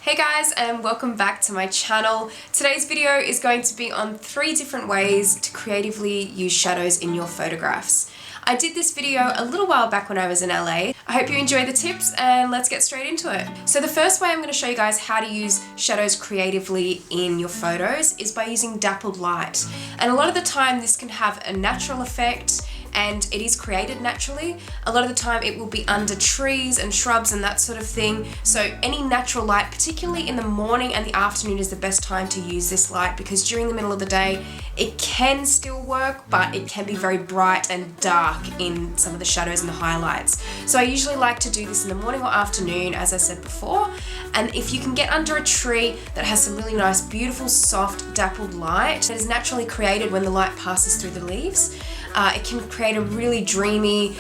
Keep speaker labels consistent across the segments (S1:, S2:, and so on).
S1: Hey guys, and welcome back to my channel. Today's video is going to be on 3 different ways to creatively use shadows in your photographs. I did this video a little while back when I was in LA. I hope you enjoy the tips and let's get straight into it. So the first way I'm going to show you guys how to use shadows creatively in your photos is by using dappled light. And a lot of the time this can have a natural effect, and it is created naturally. A lot of the time it will be under trees and shrubs and that sort of thing. So any natural light, particularly in the morning and the afternoon, is the best time to use this light, because during the middle of the day it can still work, but it can be very bright and dark in some of the shadows and the highlights. So I usually like to do this in the morning or afternoon, as I said before. And if you can get under a tree that has some really nice, beautiful, soft, dappled light that is naturally created when the light passes through the leaves, it can create a really dreamy,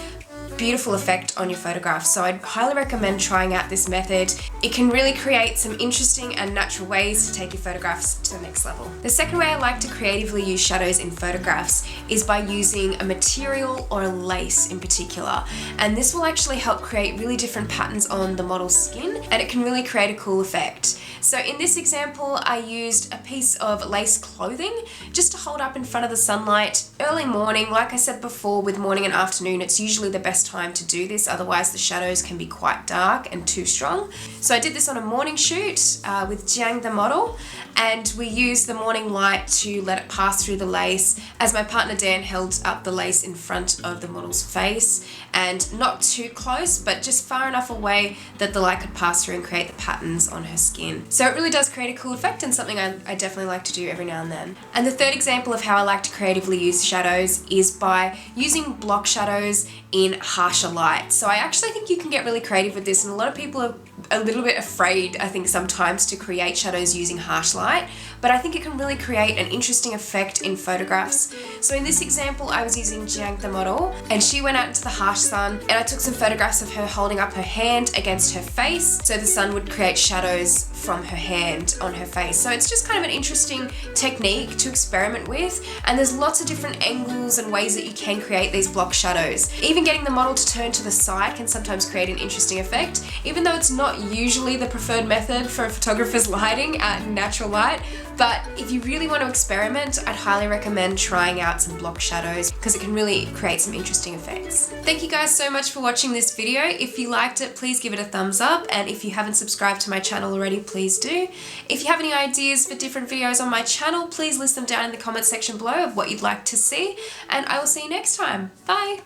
S1: beautiful effect on your photographs. So I'd highly recommend trying out this method. It can really create some interesting and natural ways to take your photographs to the next level. The second way I like to creatively use shadows in photographs is by using a material or a lace in particular. And this will actually help create really different patterns on the model's skin, and it can really create a cool effect. So in this example, I used a piece of lace clothing just to hold up in front of the sunlight early morning. Like I said before, with morning and afternoon, it's usually the best time to do this, otherwise the shadows can be quite dark and too strong. So I did this on a morning shoot with Jiang the model, and we used the morning light to let it pass through the lace as my partner Dan held up the lace in front of the model's face, and not too close, but just far enough away that the light could pass through and create the patterns on her skin. So it really does create a cool effect, and something I definitely like to do every now and then. And the third example of how I like to creatively use shadows is by using block shadows in harsher light. So I actually think you can get really creative with this, and a lot of people are a little bit afraid, I think, sometimes to create shadows using harsh light, but I think it can really create an interesting effect in photographs. So in this example, I was using Jiang the model, and she went out into the harsh sun, and I took some photographs of her holding up her hand against her face, so the sun would create shadows from her hand on her face. So it's just kind of an interesting technique to experiment with, and there's lots of different angles and ways that you can create these block shadows. Even getting the model to turn to the side can sometimes create an interesting effect, even though it's not usually the preferred method for a photographer's lighting at natural light. But if you really want to experiment, I'd highly recommend trying out some block shadows, because it can really create some interesting effects. Thank you guys so much for watching this video. If you liked it, please give it a thumbs up, and if you haven't subscribed to my channel already, please do. If you have any ideas for different videos on my channel, please list them down in the comment section below of what you'd like to see, and I will see you next time. Bye!